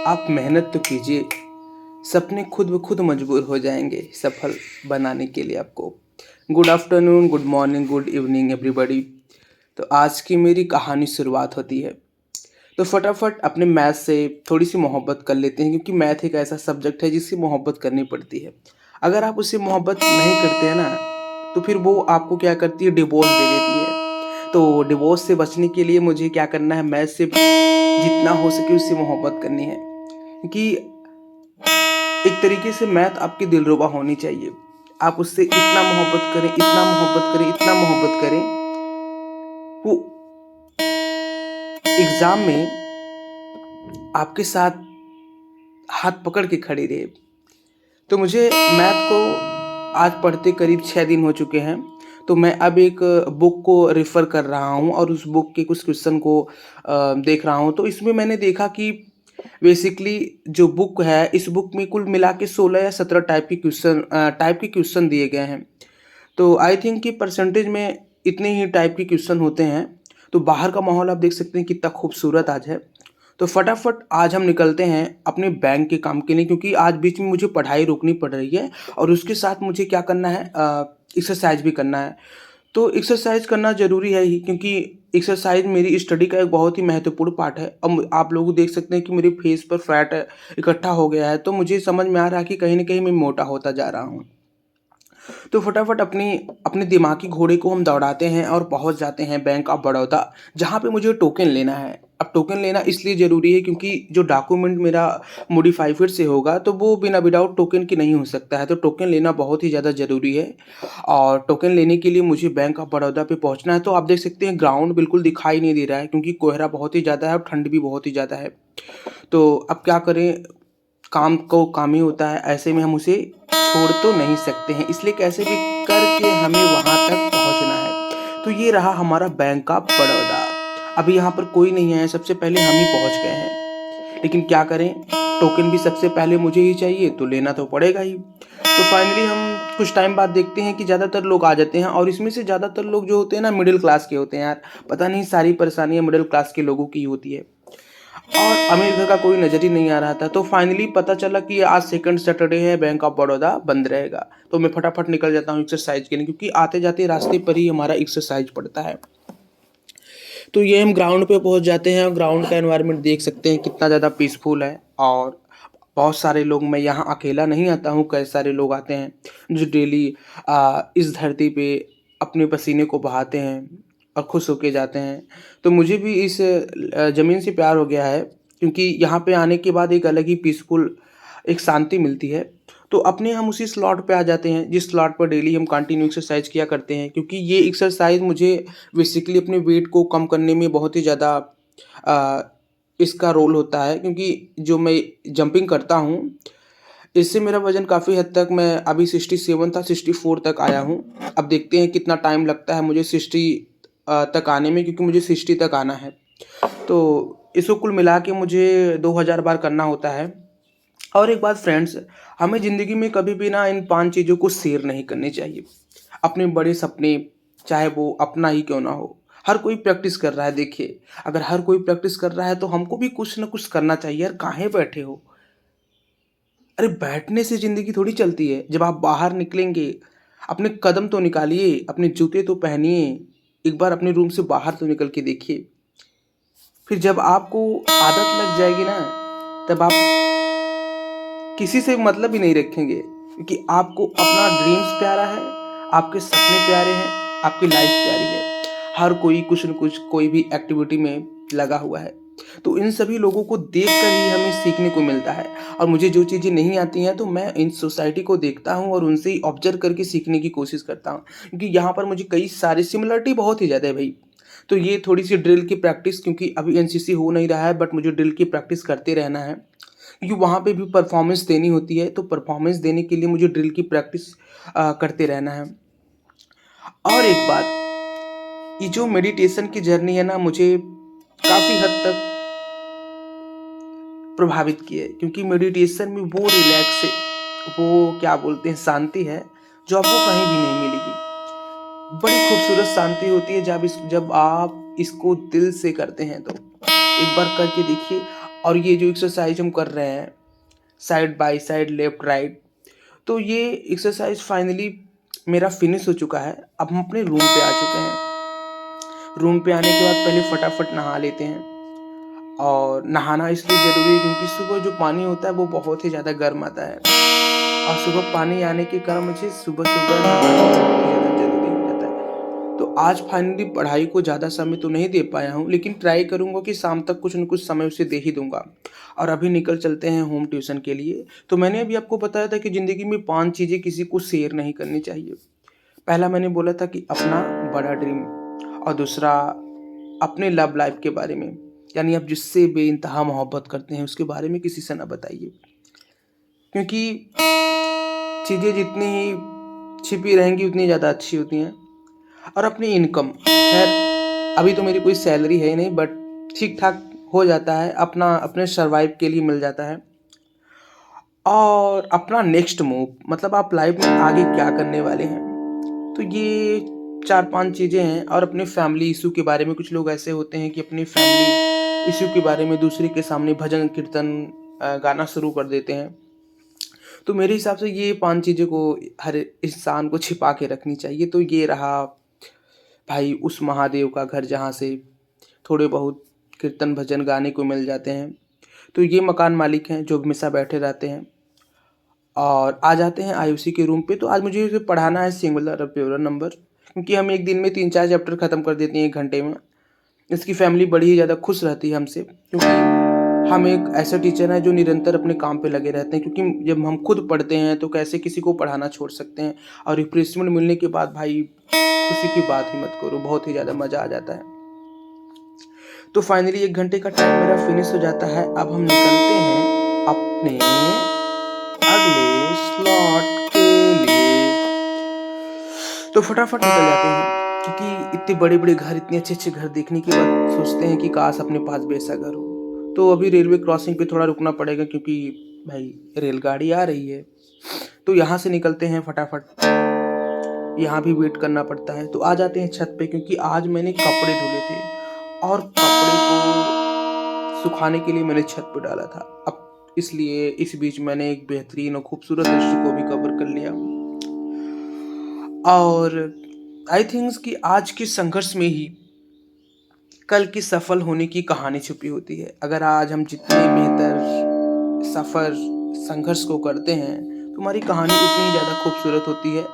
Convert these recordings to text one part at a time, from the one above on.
आप मेहनत तो कीजिए, सपने खुद ब खुद मजबूर हो जाएँगे सफल बनाने के लिए आपको। Good afternoon, good morning, good evening everybody. तो आज की मेरी कहानी शुरुआत होती है। तो फटाफट अपने मैथ से थोड़ी-सी मोहब्बत कर लेते हैं क्योंकि मैथ एक ऐसा सब्जेक्ट है जिससे मोहब्बत करनी पड़ती है। अगर आप उससे मोहब्बत नहीं करते हैं ना, तो फिर वो आपको क्या करती है, डिवोर्स दे देती है। तो डिवोर्स से बचने के लिए मुझे क्या करना है, मैथ से जितना हो सके उससे मोहब्बत करनी है। क्योंकि एक तरीके से मैथ आपकी दिलरुबा होनी चाहिए। आप उससे इतना मोहब्बत करें, इतना मोहब्बत करें, इतना मोहब्बत करें, वो एग्ज़ाम में आपके साथ हाथ पकड़ के खड़ी रहे। तो मुझे मैथ को आज पढ़ते करीब 6 दिन हो चुके हैं। तो मैं अब एक बुक को रेफ़र कर रहा हूँ और उस बुक के कुछ क्वेश्चन को देख रहा हूँ। तो इसमें मैंने देखा कि बेसिकली जो बुक है, इस बुक में कुल मिला के 16 या 17 टाइप के क्वेश्चन दिए गए हैं। तो आई थिंक कि परसेंटेज में इतने ही टाइप के क्वेश्चन होते हैं। तो बाहर का माहौल आप देख सकते हैं कितना खूबसूरत आज है। तो फटाफट आज हम निकलते हैं अपने बैंक के काम के लिए, क्योंकि आज बीच में मुझे पढ़ाई रोकनी पड़ रही है और उसके साथ मुझे क्या करना है, एक्सरसाइज भी करना है। तो एक्सरसाइज करना ज़रूरी है ही, क्योंकि एक्सरसाइज मेरी स्टडी का एक बहुत ही महत्वपूर्ण पार्ट है। अब आप लोग देख सकते हैं कि मेरे फेस पर फैट इकट्ठा हो गया है, तो मुझे समझ में आ रहा है कि कहीं न कहीं मैं मोटा होता जा रहा हूँ। तो फटाफट अपने दिमागी घोड़े को हम दौड़ाते हैं और पहुंच जाते हैं बैंक ऑफ बड़ौदा, जहां पे मुझे टोकन लेना है। अब टोकन लेना इसलिए ज़रूरी है क्योंकि जो डॉक्यूमेंट मेरा मॉडिफाई फिर से होगा तो वो बिना विदाउट टोकन के नहीं हो सकता है। तो टोकन लेना बहुत ही ज़्यादा ज़रूरी है और टोकन लेने के लिए मुझे बैंक ऑफ बड़ौदा पे पहुंचना है। तो आप देख सकते हैं ग्राउंड बिल्कुल दिखाई नहीं दे रहा है क्योंकि कोहरा बहुत ही ज़्यादा है और ठंड भी बहुत ही ज़्यादा है। तो अब क्या करें, काम को काम ही होता है, ऐसे में हम उसे छोड़ तो नहीं सकते हैं, इसलिए कैसे भी करके हमें वहाँ तक पहुँचना है। तो ये रहा हमारा बैंक ऑफ बड़ौदा। अभी यहाँ पर कोई नहीं है, सबसे पहले हम ही पहुँच गए हैं। लेकिन क्या करें, टोकन भी सबसे पहले मुझे ही चाहिए तो लेना तो पड़ेगा ही। तो फाइनली हम कुछ टाइम बाद देखते हैं कि ज़्यादातर लोग आ जाते हैं और इसमें से ज़्यादातर लोग जो होते हैं ना, मिडिल क्लास के होते हैं यार। पता नहीं सारी परेशानियाँ मिडिल क्लास के लोगों की होती है और अमीर घर का कोई नज़र ही नहीं आ रहा था। तो फाइनली पता चला कि आज सेकंड सैटरडे है, बैंक ऑफ बड़ौदा बंद रहेगा। तो मैं फटाफट निकल जाता हूँ एक्सरसाइज के लिए, क्योंकि आते-जाते रास्ते पर ही हमारा एक्सरसाइज पड़ता है। तो ये हम ग्राउंड पे पहुँच जाते हैं और ग्राउंड का एनवायरनमेंट देख सकते हैं कितना ज़्यादा पीसफुल है और बहुत सारे लोग, मैं यहाँ अकेला नहीं आता हूँ, कई सारे लोग आते हैं जो डेली इस धरती पे अपने पसीने को बहाते हैं और खुश होके जाते हैं। तो मुझे भी इस ज़मीन से प्यार हो गया है, क्योंकि यहाँ पे आने के बाद एक अलग ही पीसफुल एक शांति मिलती है। तो अपने हम उसी स्लॉट पे आ जाते हैं जिस स्लॉट पर डेली हम कंटिन्यू एक्सरसाइज किया करते हैं, क्योंकि ये एक्सरसाइज मुझे बेसिकली अपने वेट को कम करने में बहुत ही ज़्यादा अ, इसका रोल होता है। क्योंकि जो मैं जंपिंग करता हूँ, इससे मेरा वज़न काफ़ी हद तक, मैं अभी 67 था, 64 तक आया हूँ। अब देखते हैं कितना टाइम लगता है मुझे 60 तक आने में, क्योंकि मुझे 60 तक आना है। तो इसको कुल मिला के मुझे 2000 बार करना होता है। और एक बात फ्रेंड्स, हमें ज़िंदगी में कभी भी ना इन 5 चीज़ों को शेयर नहीं करनी चाहिए। अपने बड़े सपने, चाहे वो अपना ही क्यों ना हो। हर कोई प्रैक्टिस कर रहा है, देखिए, अगर हर कोई प्रैक्टिस कर रहा है तो हमको भी कुछ न कुछ करना चाहिए यार, काहे बैठे हो? अरे बैठने से ज़िंदगी थोड़ी चलती है। जब आप बाहर निकलेंगे, अपने कदम तो निकालिए, अपने जूते तो पहनिए, एक बार अपने रूम से बाहर तो निकल के देखिए। फिर जब आपको आदत लग जाएगी ना, तब आप किसी से मतलब ही नहीं रखेंगे, क्योंकि आपको अपना ड्रीम्स प्यारा है, आपके सपने प्यारे हैं, आपकी लाइफ प्यारी है। हर कोई कुछ न कुछ कोई भी एक्टिविटी में लगा हुआ है। तो इन सभी लोगों को देखकर ही हमें सीखने को मिलता है और मुझे जो चीज़ें नहीं आती हैं तो मैं इन सोसाइटी को देखता हूँ और उनसे ही ऑब्ज़र्व करके सीखने की कोशिश करता हूँ। क्योंकि यहाँ पर मुझे कई सारी सिमिलरिटी बहुत ही ज़्यादा है भई। तो ये थोड़ी-सी ड्रिल की प्रैक्टिस, क्योंकि अभी एनसीसी हो नहीं रहा है, बट मुझे ड्रिल की प्रैक्टिस करते रहना है। क्योंकि वहाँ पे भी परफॉर्मेंस देनी होती है, तो परफॉर्मेंस देने के लिए मुझे ड्रिल की प्रैक्टिस करते रहना है। और एक बात, ये जो मेडिटेशन की जर्नी है ना, मुझे काफ़ी हद तक प्रभावित की है, क्योंकि मेडिटेशन में वो रिलैक्स, वो क्या बोलते हैं, शांति है जो आपको कहीं भी नहीं मिलेगी। बड़ी खूबसूरत शांति होती है जब आप इसको दिल से करते हैं तो। एक बार करके देखिए, और ये जो एक्सरसाइज हम कर रहे हैं side by side left right, तो ये एक्सरसाइज फाइनली मेरा फिनिश हो चुका है। अब हम अपने रूम पे आ चुके हैं। रूम पे आने के बाद पहले फटाफट नहा लेते हैं। और नहाना इसलिए ज़रूरी है क्योंकि सुबह जो पानी होता है वो बहुत ही ज़्यादा गर्म आता है, और सुबह पानी आने के कारण मुझे सुबह सुबह नहाना बहुत ही ज़्यादा ज़रूरी हो जाता है। तो आज फाइनली पढ़ाई को ज़्यादा समय तो नहीं दे पाया हूँ, लेकिन ट्राई करूँगा कि शाम तक कुछ न कुछ समय उसे दे ही दूँगा। और अभी निकल चलते हैं होम ट्यूशन के लिए। तो मैंने अभी आपको बताया था कि ज़िंदगी में 5 चीज़ें किसी को शेयर नहीं करनी चाहिए। पहला मैंने बोला था कि अपना बड़ा ड्रीम, और दूसरा अपने लव लाइफ के बारे में, यानी आप जिससे बेइंतहा मोहब्बत करते हैं उसके बारे में किसी से ना बताइए, क्योंकि चीज़ें जितनी ही छिपी रहेंगी उतनी ज़्यादा अच्छी होती हैं। और अपनी इनकम, खैर अभी तो मेरी कोई सैलरी है ही नहीं, बट ठीक ठाक हो जाता है, अपना अपने सर्वाइव के लिए मिल जाता है। और अपना नेक्स्ट मूव, मतलब आप लाइफ में आगे क्या करने वाले हैं। तो ये 4-5 चीज़ें हैं। और अपने फैमिली इशू के बारे में, कुछ लोग ऐसे होते हैं कि अपनी फैमिली इशू के बारे में दूसरे के सामने भजन कीर्तन गाना शुरू कर देते हैं। तो मेरे हिसाब से ये 5 चीज़ों को हर इंसान को छिपा के रखनी चाहिए। तो ये रहा भाई उस महादेव का घर जहाँ से थोड़े बहुत कीर्तन भजन गाने को मिल जाते हैं। तो ये मकान मालिक हैं जो हमेशा बैठे रहते हैं। और आ जाते हैं आयुषी के रूम पे। तो आज मुझे उसे पढ़ाना है सिंगुलर और प्लूरल नंबर, क्योंकि हम एक दिन में 3-4 चैप्टर ख़त्म कर देते हैं 1 घंटे में। इसकी फैमिली बड़ी ही ज़्यादा खुश रहती है हमसे, क्योंकि हम एक ऐसा टीचर हैं जो निरंतर अपने काम पे लगे रहते हैं। क्योंकि जब हम खुद पढ़ते हैं तो कैसे किसी को पढ़ाना छोड़ सकते हैं। और रिफ्रेशमेंट मिलने के बाद भाई खुशी की बात ही मत करो, बहुत ही ज़्यादा मज़ा आ जाता है। तो फाइनली 1 घंटे का टाइम मेरा फिनिश हो जाता है। अब हम निकलते हैं अपने अगले स्लॉट के लिए। तो फटाफट निकल जाते हैं, क्योंकि इतने बड़े-बड़े घर, इतने अच्छे-अच्छे घर देखने के बाद सोचते हैं कि काश अपने पास भी ऐसा घर हो। तो अभी रेलवे क्रॉसिंग पे थोड़ा रुकना पड़ेगा, क्योंकि भाई रेलगाड़ी आ रही है। तो यहाँ से निकलते हैं फटाफट, यहाँ भी वेट करना पड़ता है। तो आ जाते हैं छत पे, क्योंकि आज मैंने कपड़े धुले थे और कपड़े को सुखाने के लिए मैंने छत पे डाला था। अब इसलिए इस बीच मैंने एक बेहतरीन और खूबसूरत दृश्य को भी कवर कर लिया। और आई थिंक्स कि आज के संघर्ष में ही कल की सफल होने की कहानी छुपी होती है। अगर आज हम जितने बेहतर सफ़र संघर्ष को करते हैं तो हमारी कहानी उतनी ही ज़्यादा खूबसूरत होती है।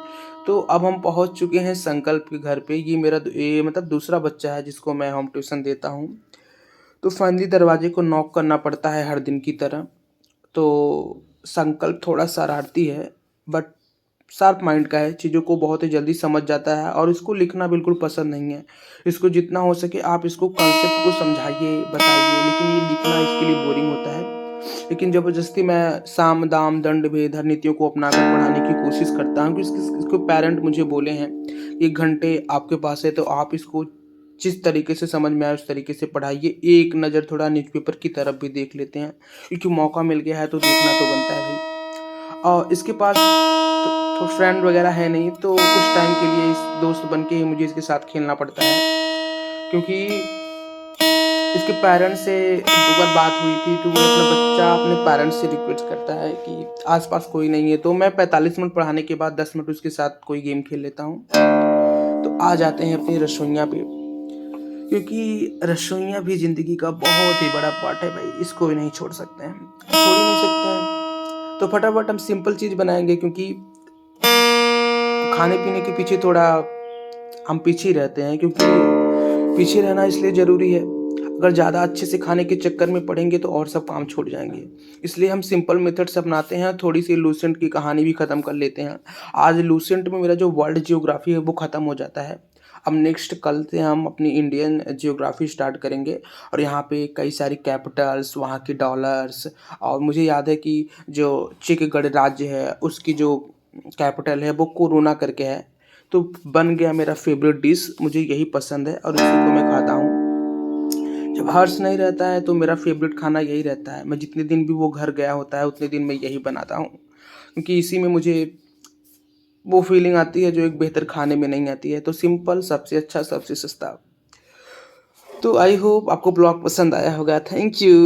तो अब हम पहुंच चुके हैं संकल्प के घर पे। ये मतलब दूसरा बच्चा है जिसको मैं होम ट्यूशन देता हूँ। तो फाइनली दरवाजे को नॉक करना पड़ता है हर दिन की तरह। तो संकल्प थोड़ा शरारती है, बट शार्प माइंड का है, चीज़ों को बहुत ही जल्दी समझ जाता है। और इसको लिखना बिल्कुल पसंद नहीं है। इसको जितना हो सके आप इसको कॉन्सेप्ट को समझाइए, बताइए, लेकिन ये लिखना इसके लिए बोरिंग होता है। लेकिन ज़बरदस्ती मैं साम दाम दंड भेद हर नीतियों को अपनाकर पढ़ाने की कोशिश करता हूँ। क्योंकि इसको पेरेंट मुझे बोले हैं, 1 घंटे आपके पास है तो आप इसको जिस तरीके से समझ में आए उस तरीके से पढ़ाइए। एक नज़र थोड़ा न्यूज़पेपर की तरफ भी देख लेते हैं, क्योंकि मौका मिल गया है तो देखना तो बनता है भाई। और इसके पास तो फ्रेंड वगैरह है नहीं, तो कुछ टाइम के लिए इस दोस्त बन के ही मुझे इसके साथ खेलना पड़ता है। क्योंकि इसके पेरेंट्स से 2 बार बात हुई थी, तो वो अपना बच्चा अपने पेरेंट्स से रिक्वेस्ट करता है कि आसपास कोई नहीं है। तो मैं 45 मिनट पढ़ाने के बाद 10 मिनट उसके साथ कोई गेम खेल लेता हूँ। तो आ जाते हैं अपनी रसोइयाँ पे, क्योंकि रसोइयाँ भी ज़िंदगी का बहुत ही बड़ा पार्ट है भाई, इसको भी नहीं छोड़ सकते हैं, छोड़ ही नहीं सकते हैं। तो फटाफट हम सिंपल चीज़ बनाएंगे, क्योंकि खाने पीने के पीछे थोड़ा हम पीछे ही रहते हैं। क्योंकि पीछे रहना इसलिए ज़रूरी है, अगर ज़्यादा अच्छे से खाने के चक्कर में पड़ेंगे तो और सब काम छूट जाएंगे। इसलिए हम सिंपल मेथड्स अपनाते हैं, थोड़ी सी लूसेंट की कहानी भी ख़त्म कर लेते हैं। आज लूसेंट में मेरा जो वर्ल्ड जियोग्राफी है वो ख़त्म हो जाता है। अब नेक्स्ट कल से हम अपनी इंडियन जियोग्राफी स्टार्ट करेंगे, और यहाँ पे कई सारी कैपिटल्स, वहाँ के डॉलर्स, और मुझे याद है कि जो चेक गणराज्य है उसकी जो कैपिटल है वो कोरोना करके है। तो बन गया मेरा फेवरेट डिश, मुझे यही पसंद है और इसी को मैं खाता हूँ। जब हर्ष नहीं रहता है तो मेरा फेवरेट खाना यही रहता है। मैं जितने दिन भी वो घर गया होता है उतने दिन मैं यही बनाता हूँ, क्योंकि इसी में मुझे वो फीलिंग आती है जो एक बेहतर खाने में नहीं आती है। तो सिंपल, सबसे अच्छा, सबसे सस्ता। तो आई होप आपको ब्लॉग पसंद आया होगा। Thank you.